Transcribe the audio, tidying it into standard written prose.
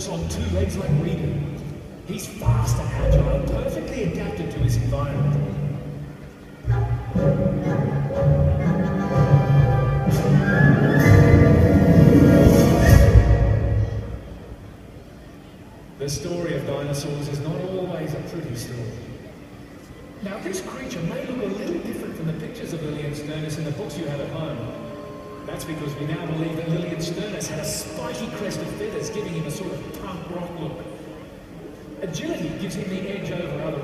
walks on two legs like we do. He's fast and agile, perfectly adapted to his environment. The story of dinosaurs is not always a pretty story. Now, this creature may look a little different from the pictures of Liliensternus in the books you have at home. That's because we now believe that Liliensternus had a spiky crest of feathers, giving him a sort of punk rock look. Agility gives him the edge over others.